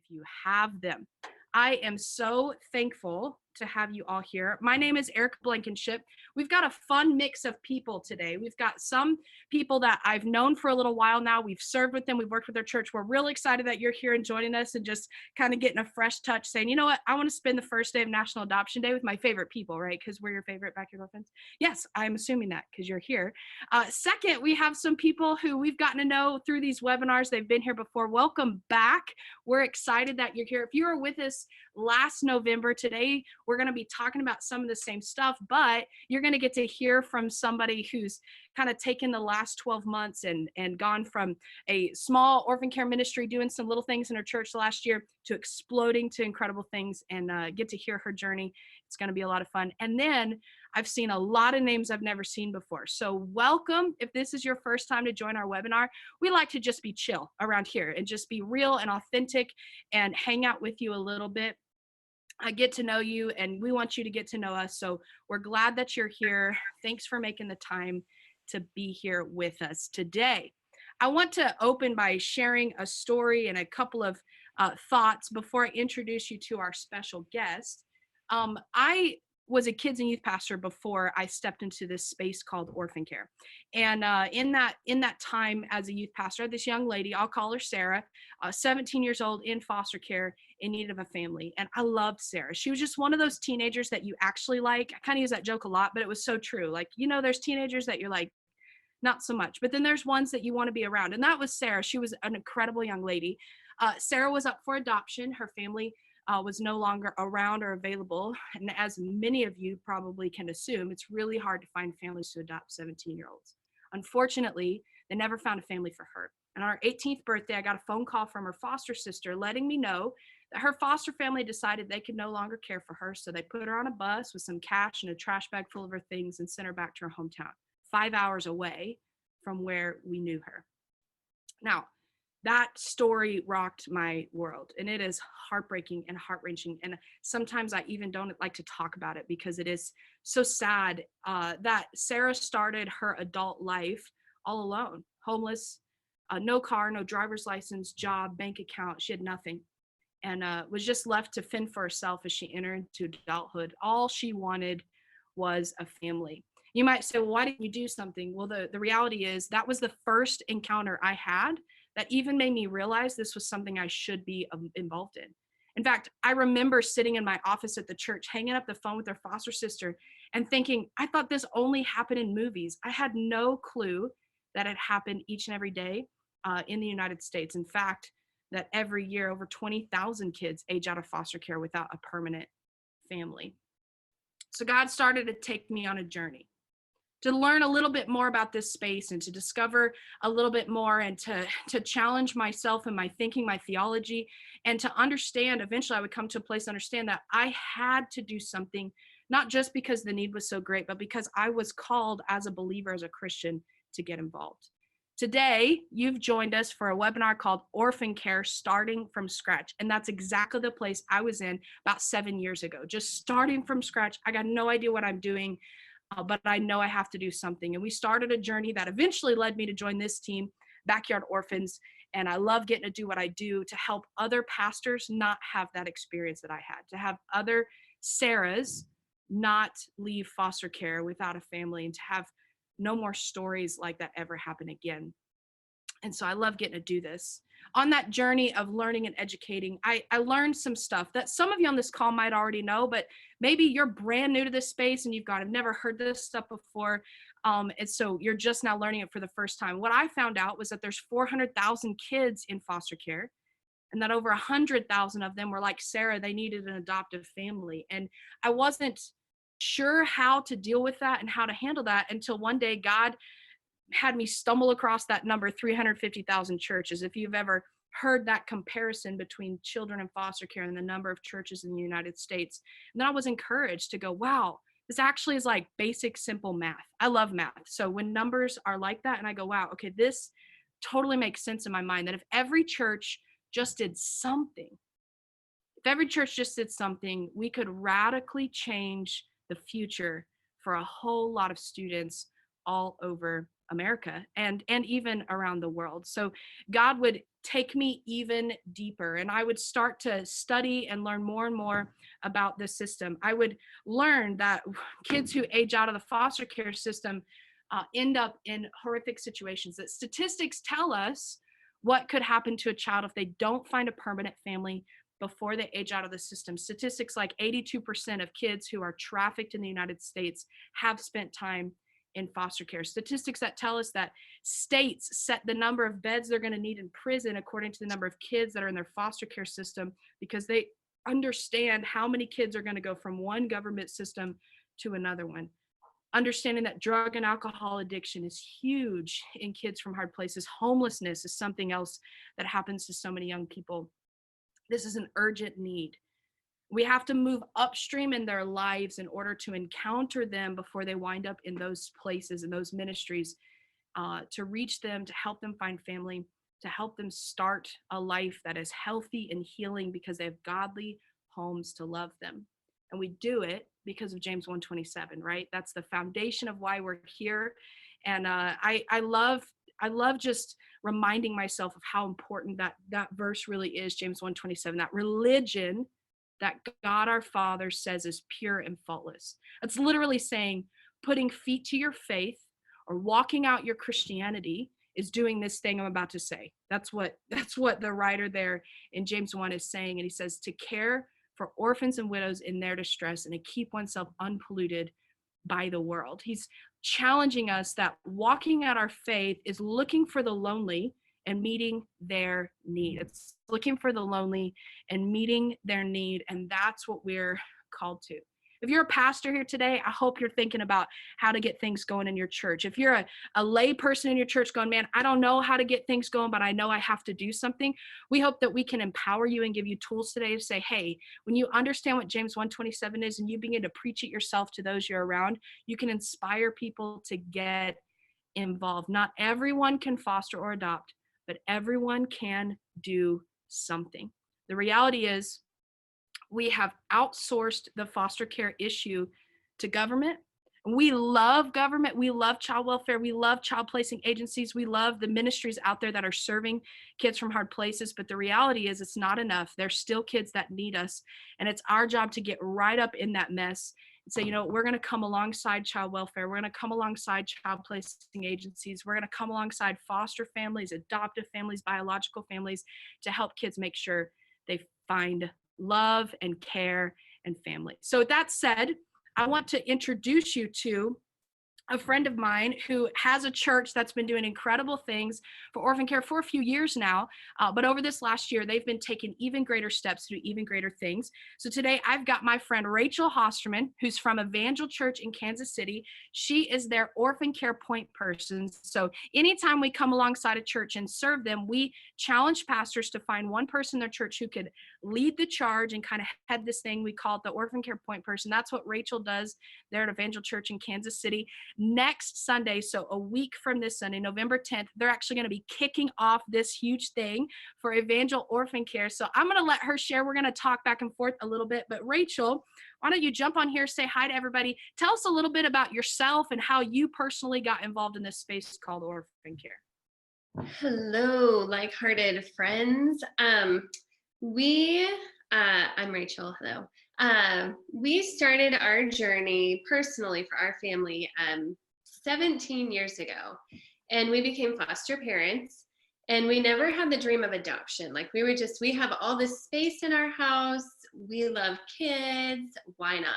if you have them. I am so thankful to have you all here. My name is Erica Blankenship. We've got a fun mix of people today. We've got some people that I've known for a little while now. We've served with them. We've worked with their church. We're really excited that you're here and joining us and just kind of getting a fresh touch saying, you know what, I want to spend the first day of National Adoption Day with my favorite people, right? Because we're your favorite backyard orphans. Yes, I'm assuming that because you're here. Second, we have some people who we've gotten to know through these webinars. They've been here before. Welcome back. We're excited that you're here. If you were with us last November, today we're going to be talking about some of the same stuff, but you're going to get to hear from somebody who's kind of taken the last 12 months and gone from a small orphan care ministry doing some little things in her church last year to exploding to incredible things, and get to hear her journey. It's going to be a lot of fun. And then I've seen a lot of names I've never seen before. So welcome. If this is your first time to join our webinar, we like to just be chill around here and just be real and authentic and hang out with you a little bit. I get to know you and we want you to get to know us. So we're glad that you're here. Thanks for making the time to be here with us today. I want to open by sharing a story and a couple of thoughts before I introduce you to our special guest. I was a kids and youth pastor before I stepped into this space called orphan care. And in that time as a youth pastor, I had this young lady, I'll call her Sarah, 17 years old, in foster care, in need of a family. And I loved Sarah. She was just one of those teenagers that you actually like. I kind of use that joke a lot, but it was so true. Like, you know, there's teenagers that you're like, not so much, but then there's ones that you want to be around. And that was Sarah. She was an incredible young lady. Sarah was up for adoption. Her family was no longer around or available. And as many of you probably can assume, it's really hard to find families to adopt 17-year-olds. Unfortunately, they never found a family for her. And on her 18th birthday, I got a phone call from her foster sister letting me know that her foster family decided they could no longer care for her. So they put her on a bus with some cash and a trash bag full of her things and sent her back to her hometown, 5 hours away from where we knew her. Now, that story rocked my world, and it is heartbreaking and heart-wrenching. And sometimes I even don't like to talk about it because it is so sad that Sarah started her adult life all alone, homeless, no car, no driver's license, job, bank account. She had nothing, and was just left to fend for herself as she entered into adulthood. All she wanted was a family. You might say, well, why didn't you do something? Well, the reality is that was the first encounter I had that even made me realize this was something I should be involved in. In fact, I remember sitting in my office at the church, hanging up the phone with her foster sister and thinking, I thought this only happened in movies. I had no clue that it happened each and every day in the United States. In fact, that every year over 20,000 kids age out of foster care without a permanent family. So God started to take me on a journey to learn a little bit more about this space and to discover a little bit more and to challenge myself and my thinking, my theology, and to understand, eventually I would come to a place to understand that I had to do something, not just because the need was so great, but because I was called as a believer, as a Christian, to get involved. Today, you've joined us for a webinar called Orphan Care, Starting from Scratch. And that's exactly the place I was in about 7 years ago, just starting from scratch. I got no idea what I'm doing. But I know I have to do something. And we started a journey that eventually led me to join this team, Backyard Orphans. And I love getting to do what I do to help other pastors not have that experience that I had, to have other Sarahs not leave foster care without a family and to have no more stories like that ever happen again. And so I love getting to do this. On that journey of learning and educating, I learned some stuff that some of you on this call might already know, but maybe you're brand new to this space and you've gone, I've never heard this stuff before. And so you're just now learning it for the first time. What I found out was that there's 400,000 kids in foster care and that over 100,000 of them were like Sarah, they needed an adoptive family. And I wasn't sure how to deal with that and how to handle that until one day God had me stumble across that number, 350,000 churches. If you've ever heard that comparison between children in foster care and the number of churches in the United States, and then I was encouraged to go, wow, this actually is like basic, simple math. I love math. So when numbers are like that and I go, wow, okay, this totally makes sense in my mind that if every church just did something, we could radically change the future for a whole lot of students all over America and even around the world. So God would take me even deeper, and I would start to study and learn more and more about the system. I would learn that kids who age out of the foster care system end up in horrific situations, that statistics tell us what could happen to a child if they don't find a permanent family before they age out of the system. Statistics like 82% of kids who are trafficked in the United States have spent time in foster care. Statistics that tell us that states set the number of beds they're going to need in prison according to the number of kids that are in their foster care system, because they understand how many kids are going to go from one government system to another one. Understanding that drug and alcohol addiction is huge in kids from hard places. Homelessness is something else that happens to so many young people. This is an urgent need. We have to move upstream in their lives in order to encounter them before they wind up in those places and those ministries, to reach them, to help them find family, to help them start a life that is healthy and healing because they have godly homes to love them. And we do it because of James 1:27, right? That's the foundation of why we're here. And I love just reminding myself of how important that verse really is, James 1:27, that religion that God our Father says is pure and faultless. It's literally saying putting feet to your faith or walking out your Christianity is doing this thing I'm about to say. That's what the writer there in James 1 is saying. And he says to care for orphans and widows in their distress and to keep oneself unpolluted by the world. He's challenging us that walking out our faith is looking for the lonely and meeting their need. It's looking for the lonely and meeting their need. And that's what we're called to. If you're a pastor here today, I hope you're thinking about how to get things going in your church. If you're a lay person in your church going, man, I don't know how to get things going, but I know I have to do something. We hope that we can empower you and give you tools today to say, hey, when you understand what James 1:27 is and you begin to preach it yourself to those you're around, you can inspire people to get involved. Not everyone can foster or adopt, but everyone can do something. The reality is, we have outsourced the foster care issue to government. We love government. We love child welfare. We love child placing agencies. We love the ministries out there that are serving kids from hard places. But the reality is it's not enough. There's still kids that need us. And it's our job to get right up in that mess and say, we're going to come alongside child welfare. We're going to come alongside child placing agencies. We're going to come alongside foster families, adoptive families, biological families to help kids make sure they find love and care and family. So with that said, I want to introduce you to a friend of mine who has a church that's been doing incredible things for orphan care for a few years now. But over this last year, they've been taking even greater steps to do even greater things. So today I've got my friend Rachel Hosterman, who's from Evangel Church in Kansas City. She is their orphan care point person. So anytime we come alongside a church and serve them, we challenge pastors to find one person in their church who could lead the charge and kind of head this thing. We call it the orphan care point person. That's what Rachel does there at Evangel Church in Kansas City. Next Sunday, so a week from this Sunday, November 10th, they're actually going to be kicking off this huge thing for Evangel Orphan Care. So I'm going to let her share. We're going to talk back and forth a little bit. But Rachel, why don't you jump on here, say hi to everybody. Tell us a little bit about yourself and how you personally got involved in this space called orphan care. Hello, like-hearted friends. I'm Rachel. Hello. We started our journey personally for our family 17 years ago, and we became foster parents, and we never had the dream of adoption. Like we have all this space in our house. We love kids. Why not?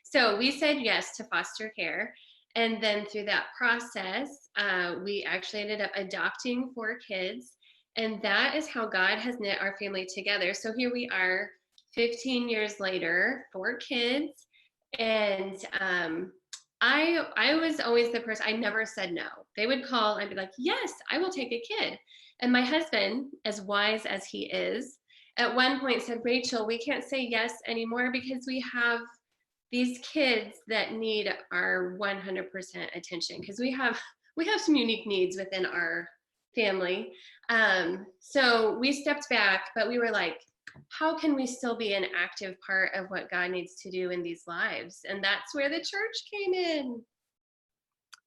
So we said yes to foster care. And then through that process, we actually ended up adopting 4 kids. And that is how God has knit our family together. So here we are 15 years later, 4 kids. And I was always the person, I never said no. They would call, I'd be like, yes, I will take a kid. And my husband, as wise as he is, at one point said, Rachel, we can't say yes anymore because we have these kids that need our 100% attention, because we have some unique needs within our family. So we stepped back, but we were like, how can we still be an active part of what God needs to do in these lives? And that's where the church came in.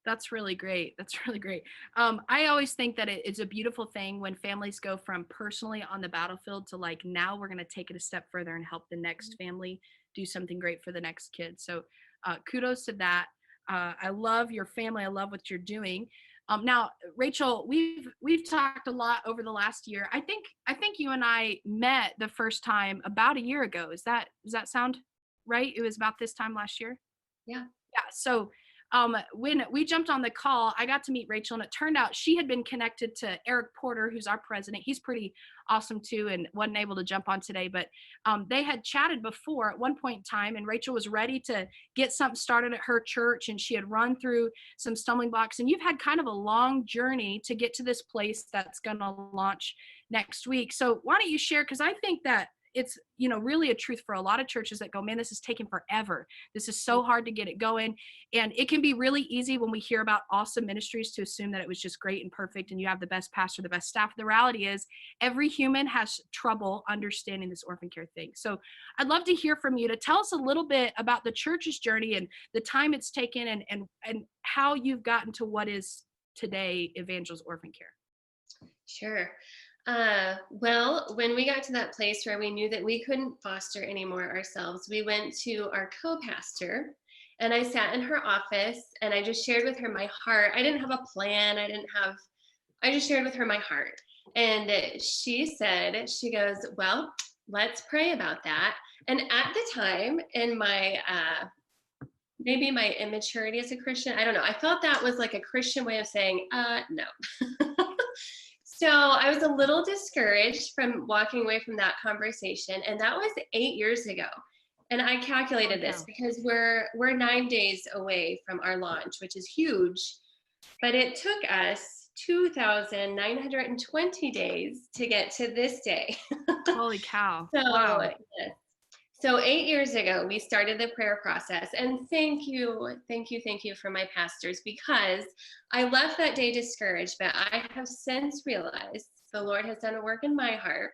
That's really great. That's really great. I always think that it's a beautiful thing when families go from personally on the battlefield to like now we're going to take it a step further and help the next family do something great for the next kid. So kudos to that. I love your family. I love what you're doing. Now, Rachel, we've talked a lot over the last year. I think you and I met the first time about a year ago. Does that sound right? It was about this time last year. Yeah. Yeah. So when we jumped on the call, I got to meet Rachel, and it turned out she had been connected to Eric Porter, who's our president. He's pretty awesome too, and wasn't able to jump on today. But they had chatted before at one point in time, and Rachel was ready to get something started at her church, and she had run through some stumbling blocks. And you've had kind of a long journey to get to this place that's going to launch next week. So why don't you share? Because I think that it's really a truth for a lot of churches that go, man, this is taking forever. This is so hard to get it going. And it can be really easy when we hear about awesome ministries to assume that it was just great and perfect and you have the best pastor, the best staff. The reality is every human has trouble understanding this orphan care thing. So I'd love to hear from you to tell us a little bit about the church's journey and the time it's taken and how you've gotten to what is today Evangel's Orphan Care. Sure. Well, when we got to that place where we knew that we couldn't foster anymore ourselves, we went to our co-pastor and I sat in her office and I just shared with her my heart. I didn't have a plan. I just shared with her my heart. And she said, she goes, well, let's pray about that. And at the time in my, maybe my immaturity as a Christian, I don't know. I felt that was like a Christian way of saying, no. So I was a little discouraged from walking away from that conversation, and that was 8 years ago. And I calculated this because we're 9 days away from our launch, which is huge, but it took us 2,920 days to get to this day. Holy cow. So, Wow. yes. So 8 years ago, we started the prayer process. And thank you for my pastors, because I left that day discouraged, but I have since realized the Lord has done a work in my heart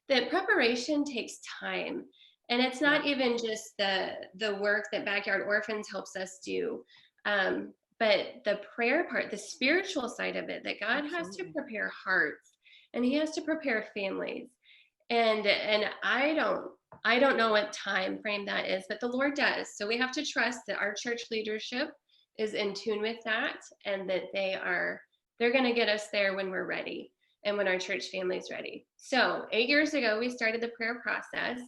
that preparation takes time. And it's not even just the work that Backyard Orphans helps us do, but the prayer part, the spiritual side of it, that God has to prepare hearts and he has to prepare families. And I don't know what time frame that is, but the Lord does. So we have to trust that our church leadership is in tune with that, and that they're going to get us there when we're ready and when our church family is ready. So 8 years ago, we started the prayer process.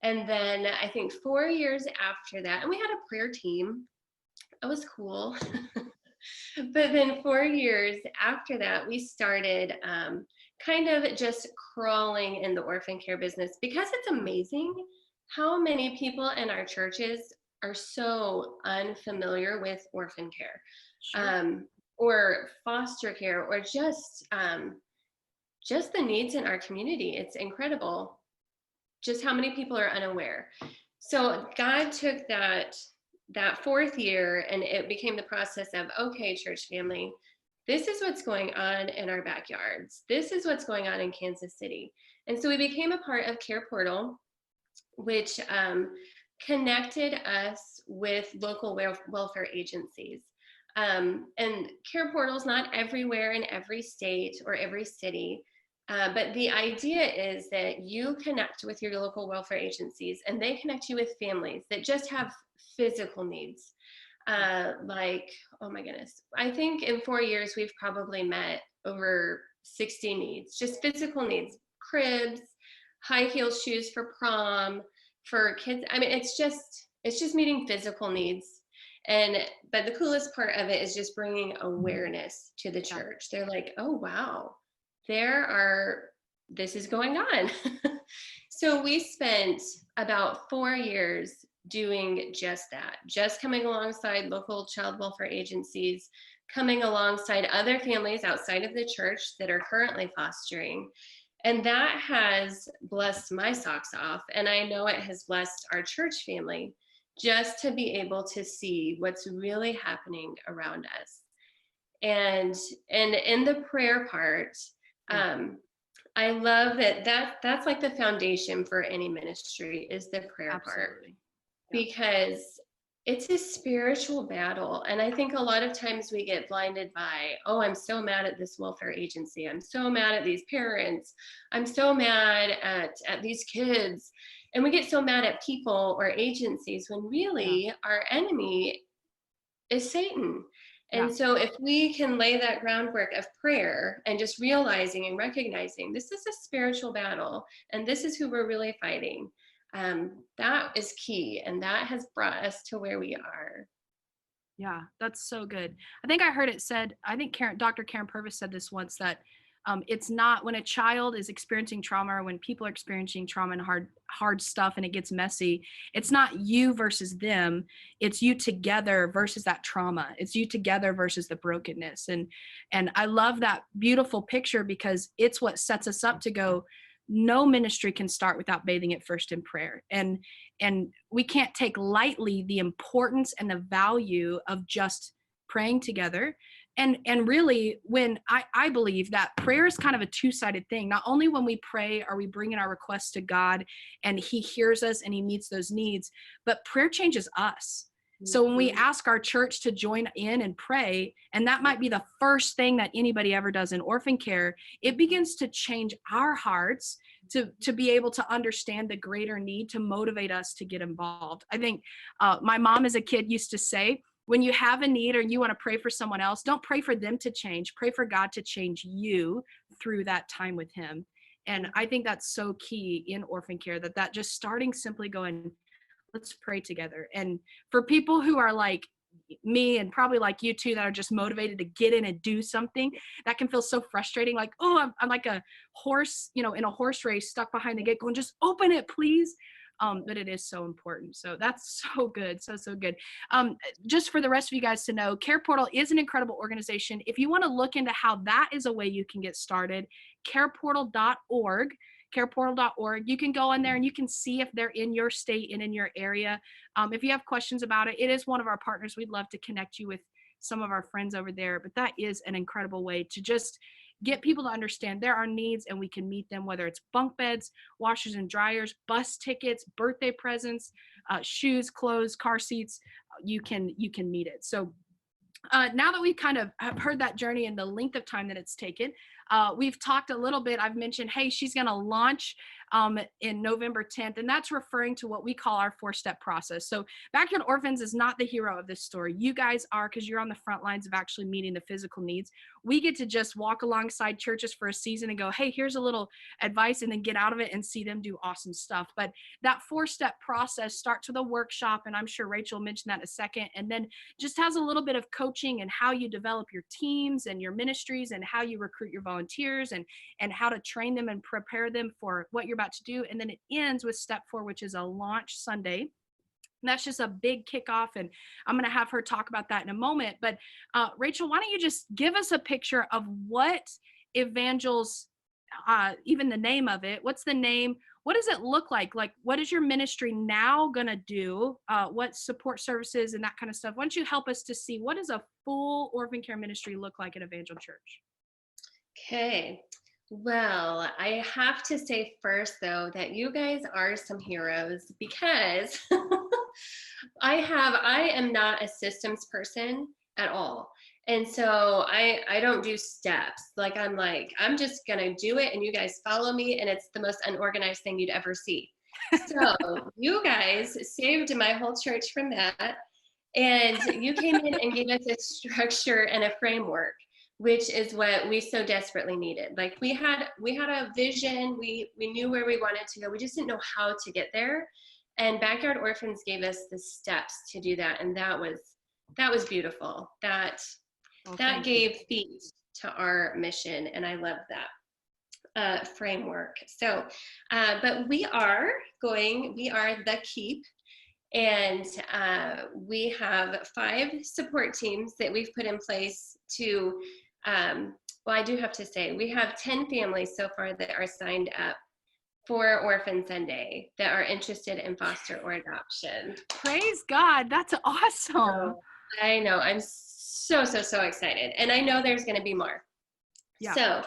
And then I think 4 years after that, and we had a prayer team. It was cool. But then 4 years after that, we started kind of just crawling in the orphan care business, because it's amazing how many people in our churches are so unfamiliar with orphan care, or foster care, or just the needs in our community. It's incredible just how many people are unaware. So God took that 4th year, and it became the process of, okay, church family, this is what's going on in our backyards. This is what's going on in Kansas City. And so we became a part of Care Portal, which connected us with local welfare agencies. And Care Portal is not everywhere in every state or every city. But the idea is that you connect with your local welfare agencies, and they connect you with families that just have physical needs. Like, oh my goodness, I think in 4 years, we've probably met over 60 needs, just physical needs, cribs, high heel shoes for prom, for kids. I mean, it's just meeting physical needs. But the coolest part of it is just bringing awareness to the church. They're like, oh, wow, this is going on. So we spent about 4 years doing just that, just coming alongside local child welfare agencies, coming alongside other families outside of the church that are currently fostering. And that has blessed my socks off. And I know it has blessed our church family, just to be able to see what's really happening around us. And in the prayer part, I love that's like the foundation for any ministry, is the prayer part. Because It's a spiritual battle. And I think a lot of times we get blinded by, oh, I'm so mad at this welfare agency. I'm so mad at these parents. I'm so mad at these kids. And we get so mad at people or agencies when Yeah. really our enemy is Satan. Yeah. And so if we can lay that groundwork of prayer and just realizing and recognizing this is a spiritual battle and this is who we're really fighting, that is key. And that has brought us to where we are. Yeah, that's so good. I think I heard it said, I think Dr. Karen Purvis said this once, that it's not when a child is experiencing trauma, or when people are experiencing trauma and hard stuff and it gets messy, it's not you versus them. It's you together versus that trauma. It's you together versus the brokenness. And I love that beautiful picture, because it's what sets us up to go, no ministry can start without bathing it first in prayer. And we can't take lightly the importance and the value of just praying together. And really, when I believe that prayer is kind of a two-sided thing. Not only when we pray are we bringing our requests to God and he hears us and he meets those needs, but prayer changes us. So when we Mhm. ask our church to join in and pray, and that might be the first thing that anybody ever does in orphan care, it begins to change our hearts to be able to understand the greater need to motivate us to get involved. I think my mom as a kid used to say, when you have a need or you want to pray for someone else, don't pray for them to change, pray for God to change you through that time with him. And I think that's so key in orphan care, that just starting simply going, let's pray together. And for people who are like me, and probably like you too, that are just motivated to get in and do something, that can feel so frustrating. Like, oh, I'm like a horse, in a horse race stuck behind the gate going, just open it, please. But it is so important. So that's so good. So good. Just for the rest of you guys to know, Care Portal is an incredible organization. If you want to look into how that is a way you can get started, careportal.org. Careportal.org. You can go in there and you can see if they're in your state and in your area. If you have questions about it, it is one of our partners. We'd love to connect you with some of our friends over there. But that is an incredible way to just get people to understand there are needs and we can meet them, whether it's bunk beds, washers and dryers, bus tickets, birthday presents, shoes, clothes, car seats. You can meet it. So now that we kind of have heard that journey and the length of time that it's taken, we've talked a little bit. I've mentioned, hey, she's going to launch in November 10th, and that's referring to what we call our 4-step process. So Backyard Orphans is not the hero of this story. You guys are, because you're on the front lines of actually meeting the physical needs. We get to just walk alongside churches for a season and go, hey, here's a little advice, and then get out of it and see them do awesome stuff. But that 4-step process starts with a workshop, and I'm sure Rachel mentioned that in a second, and then just has a little bit of coaching and how you develop your teams and your ministries and how you recruit your volunteers and how to train them and prepare them for what you're about to do. And then it ends with step 4, which is a launch Sunday. And that's just a big kickoff. And I'm going to have her talk about that in a moment. But Rachel, why don't you just give us a picture of what Evangels, even the name of it, what's the name? What does it look like? Like, what is your ministry now going to do? What support services and that kind of stuff? Why don't you help us to see what does a full orphan care ministry look like at Evangel Church? Okay. Well, I have to say first, though, that you guys are some heroes because I am not a systems person at all. And so I don't do steps. I'm just going to do it and you guys follow me. And it's the most unorganized thing you'd ever see. So you guys saved my whole church from that. And you came in and gave us a structure and a framework, which is what we so desperately needed. Like we had a vision, we knew where we wanted to go. We just didn't know how to get there. And Backyard Orphans gave us the steps to do that. And that was beautiful. That gave feet to our mission. And I love that framework. So, but we are the Keep. And we have 5 support teams that we've put in place to, well, I do have to say, we have 10 families so far that are signed up for Orphan Sunday that are interested in foster or adoption. Praise God. That's awesome. So, I know. I'm so excited. And I know there's going to be more. Yeah. So,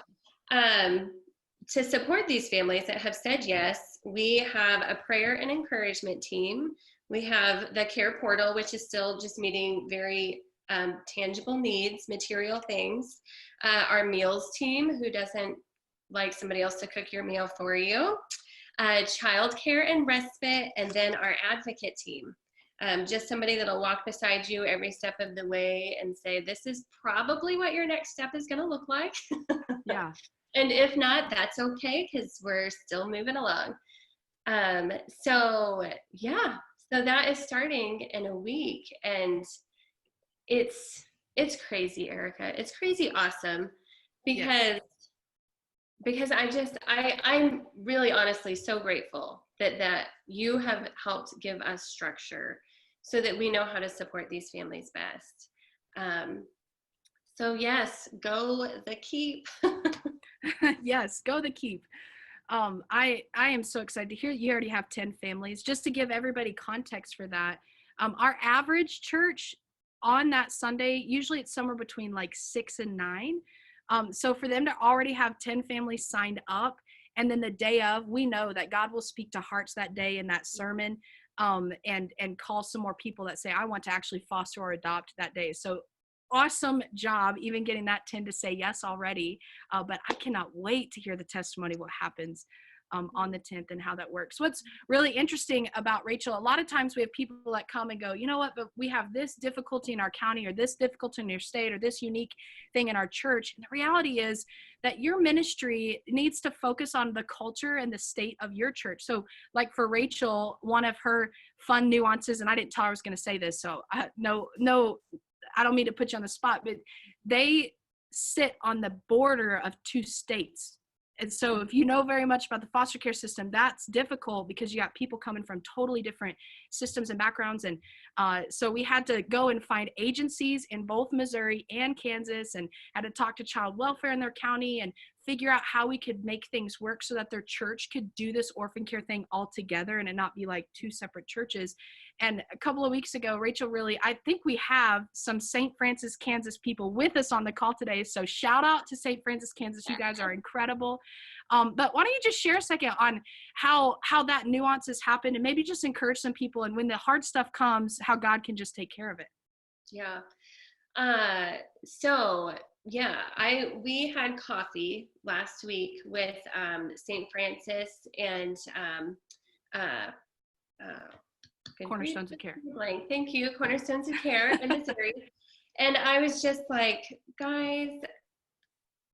to support these families that have said yes, we have a prayer and encouragement team. We have the care portal, which is still just meeting very tangible needs, material things. Our meals team, who doesn't like somebody else to cook your meal for you. Childcare and respite, and then our advocate team. Just somebody that'll walk beside you every step of the way and say, this is probably what your next step is going to look like. Yeah. And if not, that's okay, because we're still moving along. So yeah, so that is starting in a week, and it's crazy, Erica. It's crazy awesome because Yes. I'm really honestly so grateful that you have helped give us structure so that we know how to support these families best. So yes, go the keep. Yes, go the keep. I am so excited to hear you already have 10 families. Just to give everybody context for that, our average church on that Sunday, usually it's somewhere between like 6 and 9. So for them to already have 10 families signed up, and then the day of, we know that God will speak to hearts that day in that sermon, and call some more people that say, I want to actually foster or adopt that day. So awesome job even getting that 10 to say yes already. But I cannot wait to hear the testimony, what happens on the 10th and how that works. What's really interesting about Rachel, a lot of times we have people that come and go, you know what, but we have this difficulty in our county, or this difficulty in your state, or this unique thing in our church. And the reality is that your ministry needs to focus on the culture and the state of your church. So like for Rachel, one of her fun nuances, and I didn't tell her I was going to say this, so no, I don't mean to put you on the spot, but they sit on the border of 2 states. And so if you know very much about the foster care system, that's difficult because you got people coming from totally different systems and backgrounds. And so we had to go and find agencies in both Missouri and Kansas, and had to talk to child welfare in their county and figure out how we could make things work so that their church could do this orphan care thing all together and it not be like 2 separate churches. And a couple of weeks ago, Rachel, really, I think we have some St. Francis, Kansas people with us on the call today. So shout out to St. Francis, Kansas. You guys are incredible. But why don't you just share a second on how that nuances happen, and maybe just encourage some people, and when the hard stuff comes, how God can just take care of it. Yeah. So yeah, we had coffee last week with St. Francis and Cornerstones of Care. Thank you, Cornerstones of Care in Missouri. And I was just like, guys,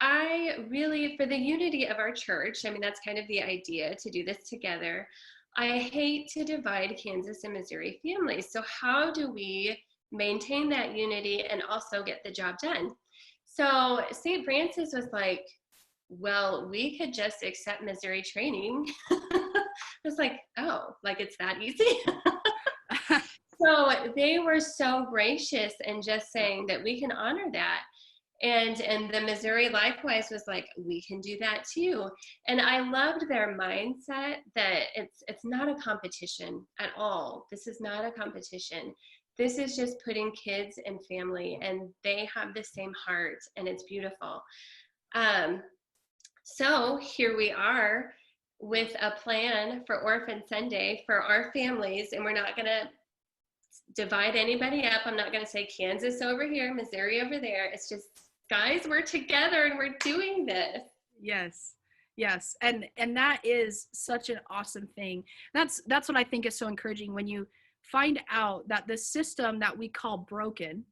I really, for the unity of our church, I mean, that's kind of the idea, to do this together. I hate to divide Kansas and Missouri families. So how do we maintain that unity and also get the job done? So St. Francis was like, well, we could just accept Missouri training. I was like, oh, like it's that easy? So they were so gracious and just saying that we can honor that. And the Missouri likewise was like, we can do that too. And I loved their mindset that it's not a competition at all. This is not a competition. This is just putting kids and family, and they have the same heart, and it's beautiful. So here we are with a plan for Orphan Sunday for our families, and we're not going to divide anybody up. I'm not going to say Kansas over here, Missouri over there. It's just, guys, we're together and we're doing this. Yes. And that is such an awesome thing. That's what I think is so encouraging, when you find out that the system that we call broken,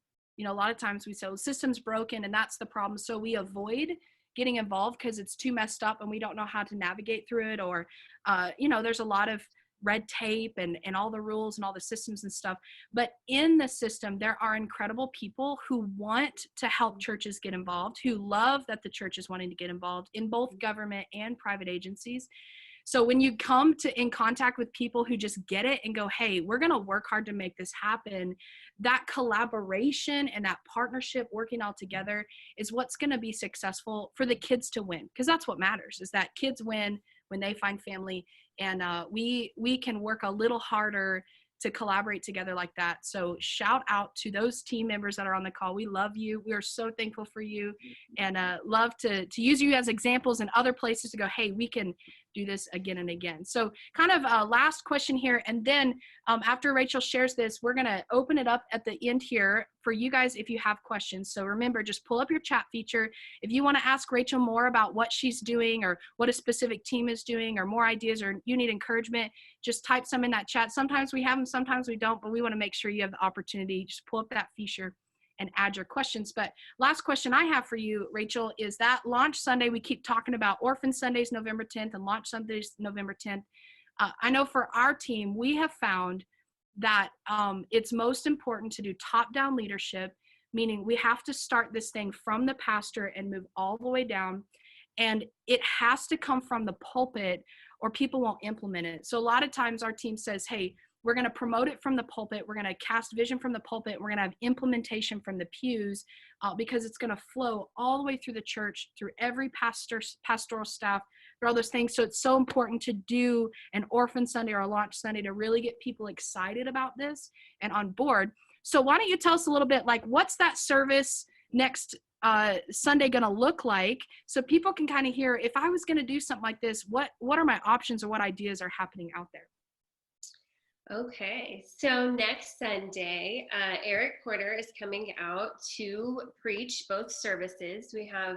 a lot of times we say, well, the system's broken and that's the problem. So we avoid getting involved because it's too messed up and we don't know how to navigate through it. Or, there's a lot of red tape and all the rules and all the systems and stuff. But in the system, there are incredible people who want to help churches get involved, who love that the church is wanting to get involved in both government and private agencies. So when you come in contact with people who just get it and go, hey, we're going to work hard to make this happen, that collaboration and that partnership, working all together, is what's going to be successful for the kids to win. Because that's what matters, is that kids win when they find family. And we can work a little harder to collaborate together like that. So shout out to those team members that are on the call. We love you. We are so thankful for you, and love to use you as examples in other places to go, hey, we can do this again and again. So kind of last question here. And then after Rachel shares this, we're going to open it up at the end here for you guys if you have questions. So remember, just pull up your chat feature. If you want to ask Rachel more about what she's doing or what a specific team is doing or more ideas or you need encouragement, just type some in that chat. Sometimes we have them, sometimes we don't, but we want to make sure you have the opportunity. Just pull up that feature and add your questions. But last question I have for you, Rachel, is that launch Sunday, we keep talking about Orphan Sundays, November 10th, and launch Sundays, November 10th. I know for our team, we have found that it's most important to do top-down leadership, meaning we have to start this thing from the pastor and move all the way down. And it has to come from the pulpit or people won't implement it. So a lot of times our team says, hey, we're going to promote it from the pulpit. We're going to cast vision from the pulpit. We're going to have implementation from the pews because it's going to flow all the way through the church, through every pastoral staff, through all those things. So it's so important to do an Orphan Sunday or a Launch Sunday to really get people excited about this and on board. So why don't you tell us a little bit, like, what's that service next Sunday going to look like, so people can kind of hear, if I was going to do something like this, what are my options or what ideas are happening out there? Okay, so next Sunday, Eric Porter is coming out to preach both services. We have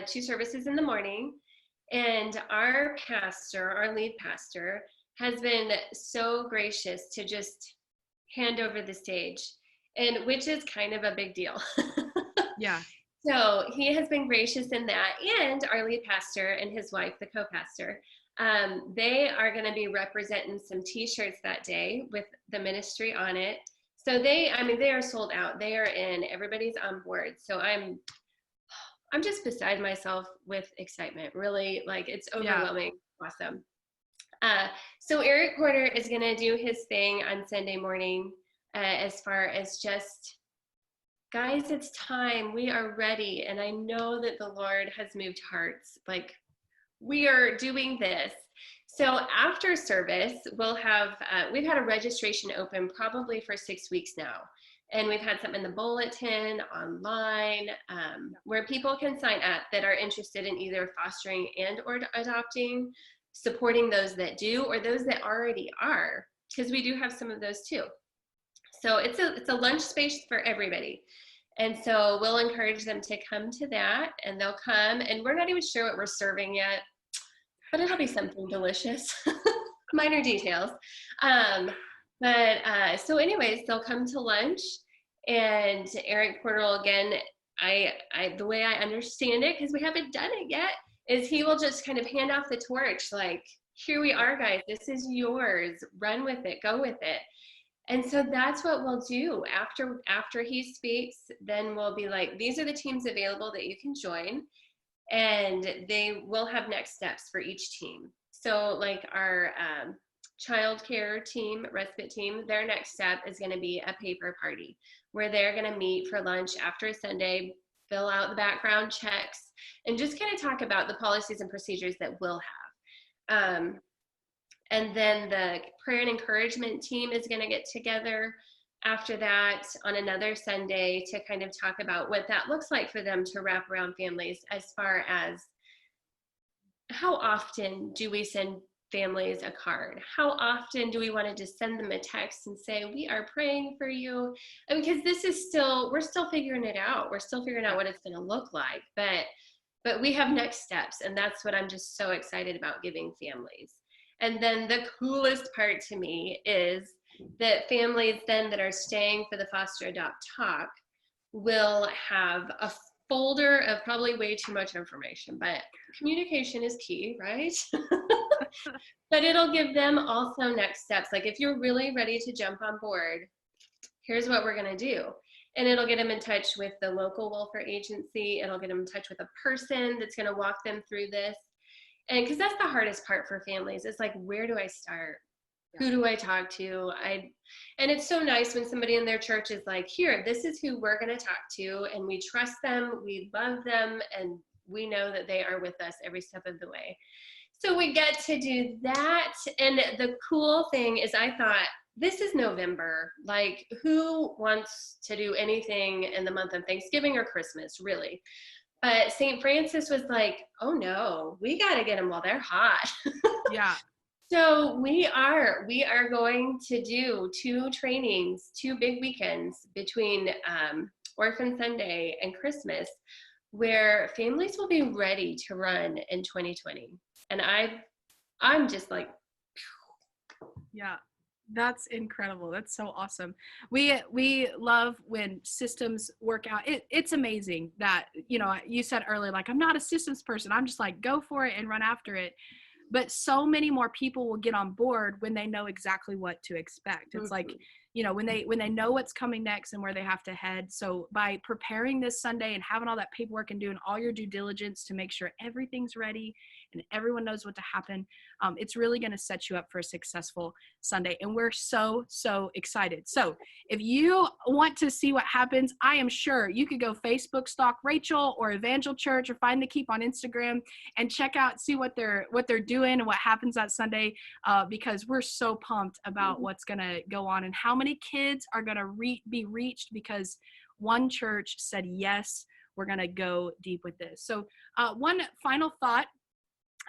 2 services in the morning, and our pastor, our lead pastor, has been so gracious to just hand over the stage, and which is kind of a big deal. Yeah. So he has been gracious in that, and our lead pastor and his wife, the co-pastor, they are going to be representing some t-shirts that day with the ministry on it. So they are sold out. They are in. Everybody's on board. So I'm just beside myself with excitement. Really, like, it's overwhelming. Yeah. Awesome. So Eric Porter is going to do his thing on Sunday morning as far as just, guys, it's time. We are ready. And I know that the Lord has moved hearts. Like, we are doing this. So after service, we'll have, we've had a registration open probably for 6 weeks now. And we've had something in the bulletin, online, where people can sign up that are interested in either fostering and or adopting, supporting those that do, or those that already are, because we do have some of those too. So it's a lunch space for everybody. And so we'll encourage them to come to that, and they'll come, and we're not even sure what we're serving yet, but it'll be something delicious. Minor details. So anyways, they'll come to lunch, and Eric Porter will, again, the way I understand it, because we haven't done it yet, is he will just kind of hand off the torch, like, here we are, guys, this is yours, run with it, go with it. And so that's what we'll do after he speaks. Then we'll be like, these are the teams available that you can join, and they will have next steps for each team. So like our childcare team, respite team, their next step is going to be a paper party where they're going to meet for lunch after a Sunday, fill out the background checks, and just kind of talk about the policies and procedures that we'll have. And then the prayer and encouragement team is going to get together after that on another Sunday to kind of talk about what that looks like for them to wrap around families, as far as how often do we send families a card? How often do we want to just send them a text and say, we are praying for you? And because we're still figuring it out. We're still figuring out what it's going to look like, but we have next steps. And that's what I'm just so excited about giving families. And then the coolest part to me is that families then that are staying for the Foster Adopt Talk will have a folder of probably way too much information, but communication is key, right? But it'll give them also next steps. Like, if you're really ready to jump on board, here's what we're going to do. And it'll get them in touch with the local welfare agency. It'll get them in touch with a person that's going to walk them through this. And because that's the hardest part for families, it's like, where do I start? Who do I talk to? And it's so nice when somebody in their church is like, here, this is who we're going to talk to, and we trust them, we love them, and we know that they are with us every step of the way. So we get to do that. And the cool thing is, I thought, this is November. Like, who wants to do anything in the month of Thanksgiving or Christmas, really? But St. Francis was like, oh no, we got to get them while they're hot. Yeah. So we are going to do 2 trainings, 2 big weekends between Orphan Sunday and Christmas, where families will be ready to run in 2020. And I'm just like, Yeah. That's incredible. That's so awesome. We love when systems work out. It's amazing that, you said earlier, like, I'm not a systems person. I'm just like, go for it and run after it. But so many more people will get on board when they know exactly what to expect. It's like, when they know what's coming next and where they have to head. So by preparing this Sunday and having all that paperwork and doing all your due diligence to make sure everything's ready and everyone knows what to happen, it's really going to set you up for a successful Sunday. And we're so excited. So if you want to see what happens, I am sure you could go Facebook stalk Rachel or Evangel Church or Find the Keep on Instagram and check out, see what they're doing and what happens that Sunday, because we're so pumped about what's going to go on and how many kids are going to be reached because one church said, yes, we're going to go deep with this. So one final thought,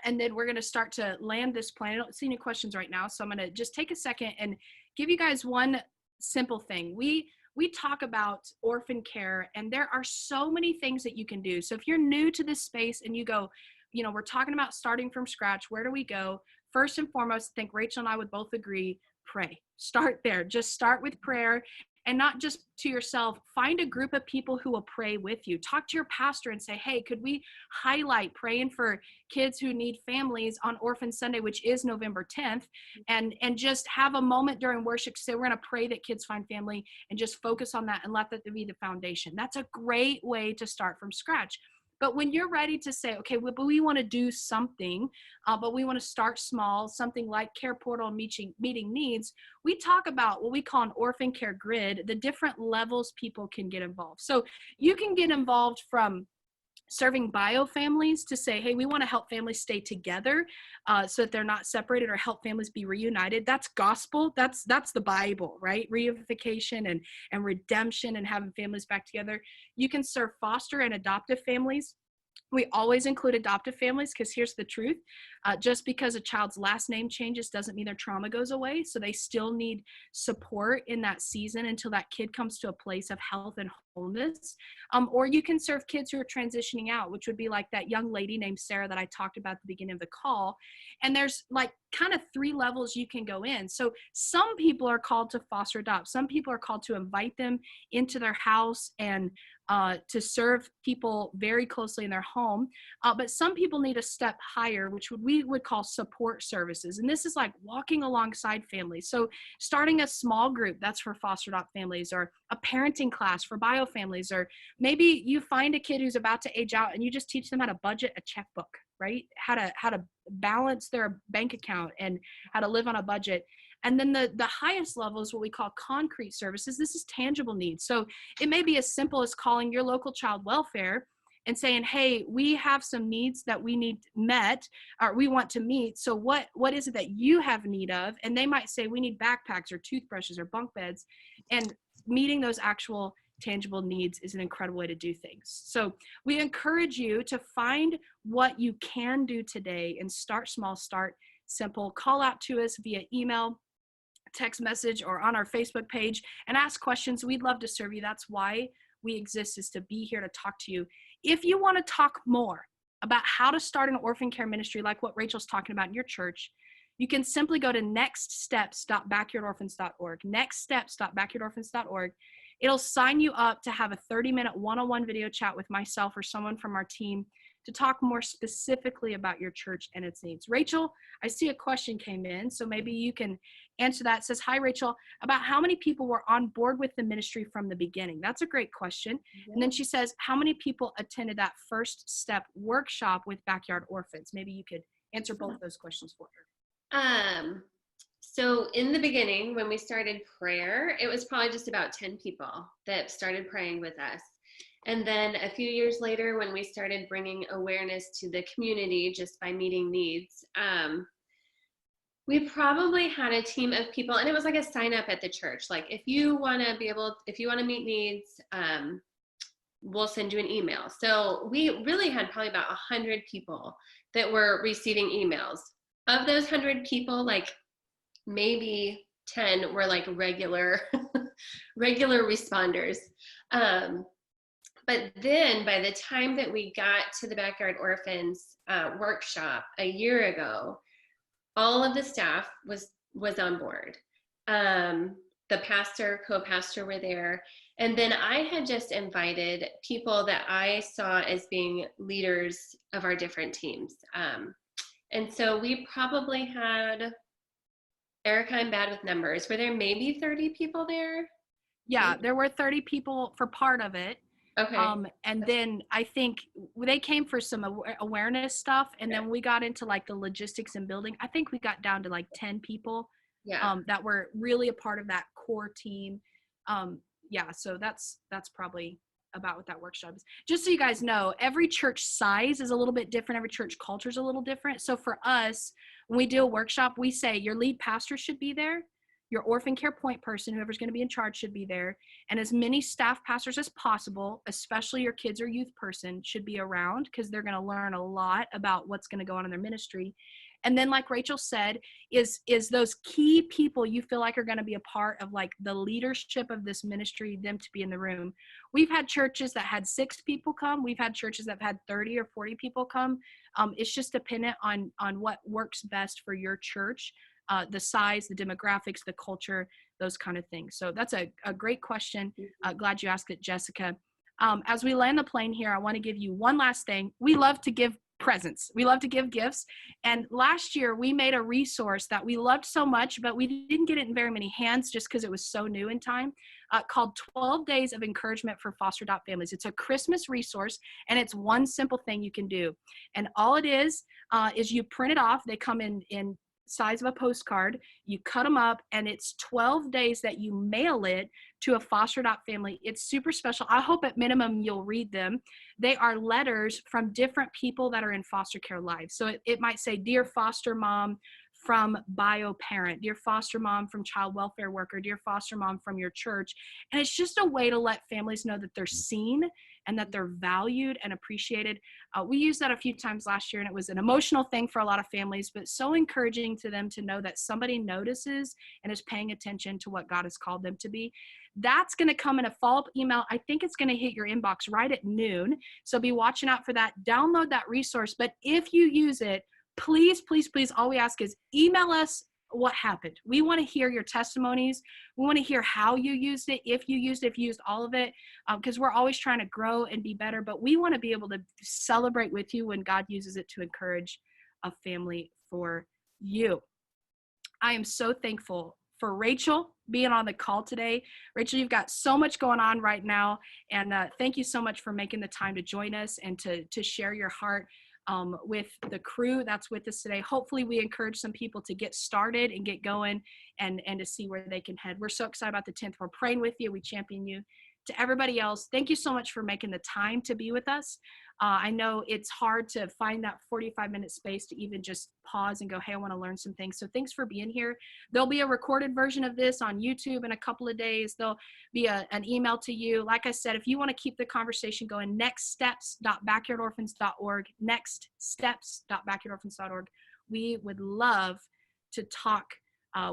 and then we're going to start to land this plan. I don't see any questions right now, so I'm going to just take a second and give you guys one simple thing. We talk about orphan care, and there are so many things that you can do. So if you're new to this space and you go, we're talking about starting from scratch, where do we go? First and foremost, I think Rachel and I would both agree, pray. Start there. Just start with prayer. And not just to yourself, find a group of people who will pray with you. Talk to your pastor and say, hey, could we highlight praying for kids who need families on Orphan Sunday, which is November 10th, and just have a moment during worship to say, we're going to pray that kids find family, and just focus on that and let that be the foundation. That's a great way to start from scratch. But when you're ready to say, okay, but we want to do something, but we want to start small, something like Care Portal and meeting needs, we talk about what we call an orphan care grid, the different levels people can get involved. So you can get involved from serving bio families to say, hey, we want to help families stay together so that they're not separated, or help families be reunited. That's gospel. That's the Bible, right? Reunification and redemption and having families back together. You can serve foster and adoptive families. We always include adoptive families because here's the truth. Just because a child's last name changes doesn't mean their trauma goes away. So they still need support in that season until that kid comes to a place of health and wholeness. Or you can serve kids who are transitioning out, which would be like that young lady named Sarah that I talked about at the beginning of the call. And there's like kind of 3 levels you can go in. So some people are called to foster adopt. Some people are called to invite them into their house and to serve people very closely in their home. But some people need a step higher, which we would call support services. And this is like walking alongside families. So starting a small group, that's for foster adopt families, or a parenting class for bio families, or maybe you find a kid who's about to age out and you just teach them how to budget a checkbook, right? How to balance their bank account and how to live on a budget. And then the highest level is what we call concrete services. This is tangible needs. So it may be as simple as calling your local child welfare and saying, hey, we have some needs that we need met, or we want to meet. So what is it that you have need of? And they might say, we need backpacks or toothbrushes or bunk beds. And meeting those actual tangible needs is an incredible way to do things. So we encourage you to find what you can do today and start small, start simple. Call out to us via email, text message, or on our Facebook page and ask questions. We'd love to serve you. That's why we exist, is to be here to talk to you. If you want to talk more about how to start an orphan care ministry like what Rachel's talking about in your church, you can simply go to nextsteps.backyardorphans.org, nextsteps.backyardorphans.org. It'll sign you up to have a 30-minute one-on-one video chat with myself or someone from our team to talk more specifically about your church and its needs. Rachel, I see a question came in, so maybe you can answer that. It says, hi, Rachel, about how many people were on board with the ministry from the beginning? That's a great question. Yeah. And then she says, how many people attended that first step workshop with Backyard Orphans? Maybe you could answer both those questions for her. So in the beginning, when we started prayer, it was probably just about 10 people that started praying with us. And then a few years later, when we started bringing awareness to the community just by meeting needs, We probably had a team of people, and it was like a sign up at the church. Like, if you want to meet needs, we'll send you an email. So we really had probably about 100 people that were receiving emails. Of those 100 people, like maybe 10 were like regular responders. But then by the time that we got to the Backyard Orphans workshop a year ago, all of the staff was on board. The pastor, co-pastor were there. And then I had just invited people that I saw as being leaders of our different teams. And so we probably had, Erica, I'm bad with numbers. Were there maybe 30 people there? Yeah, there were 30 people for part of it. Okay. And then I think they came for some awareness stuff. And then we got into like the logistics and building. I think we got down to like 10 people that were really a part of that core team. Yeah, so that's probably about what that workshop is. Just so you guys know, every church size is a little bit different. Every church culture is a little different. So for us, when we do a workshop, we say your lead pastor should be there. Your orphan care point person, whoever's going to be in charge, should be there. And as many staff pastors as possible, especially your kids or youth person, should be around because they're going to learn a lot about what's going to go on in their ministry. And then, like Rachel said, is those key people you feel like are going to be a part of like the leadership of this ministry, them to be in the room. We've had churches that had 6 people come. We've had churches that have had 30 or 40 people come. It's just dependent on what works best for your church. The size, the demographics, the culture, those kind of things. So that's a great question. Glad you asked it, Jessica. As we land the plane here, I want to give you one last thing. We love to give presents. We love to give gifts. And last year we made a resource that we loved so much, but we didn't get it in very many hands just because it was so new in time, called 12 Days of Encouragement for Foster Adopt Families. It's a Christmas resource, and it's one simple thing you can do. And all it is you print it off. They come in size of a postcard, you cut them up, and it's 12 days that you mail it to a foster adopt family. It's super special. I hope at minimum you'll read them. They are letters from different people that are in foster care lives. So it might say, Dear foster mom from bio parent, dear foster mom from child welfare worker, dear foster mom from your church. And it's just a way to let families know that they're seen and that they're valued and appreciated. We used that a few times last year, and it was an emotional thing for a lot of families, but so encouraging to them to know that somebody notices and is paying attention to what God has called them to be. That's going to come in a follow-up email. I think it's going to hit your inbox right at noon. So be watching out for that. Download that resource. But if you use it, please, please, please, all we ask is email us what happened. We want to hear your testimonies. We want to hear how you used it, if you used all of it, because we're always trying to grow and be better, but we want to be able to celebrate with you when God uses it to encourage a family for you. I am so thankful for Rachel being on the call today. Rachel, you've got so much going on right now, and thank you so much for making the time to join us and to share your heart with the crew that's with us today. Hopefully we encourage some people to get started and get going and to see where they can head. We're so excited about the 10th. We're praying with you. We champion you. To everybody else, thank you so much for making the time to be with us. I know it's hard to find that 45-minute space to even just pause and go, hey, I want to learn some things. So thanks for being here. There'll be a recorded version of this on YouTube in a couple of days. There'll be an email to you. Like I said, if you want to keep the conversation going, nextsteps.backyardorphans.org, nextsteps.backyardorphans.org. We would love to talk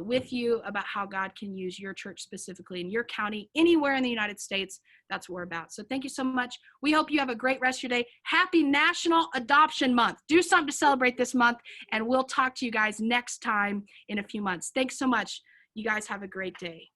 with you about how God can use your church specifically in your county, anywhere in the United States. That's what we're about. So thank you so much. We hope you have a great rest of your day. Happy National Adoption Month. Do something to celebrate this month, and we'll talk to you guys next time in a few months. Thanks so much. You guys have a great day.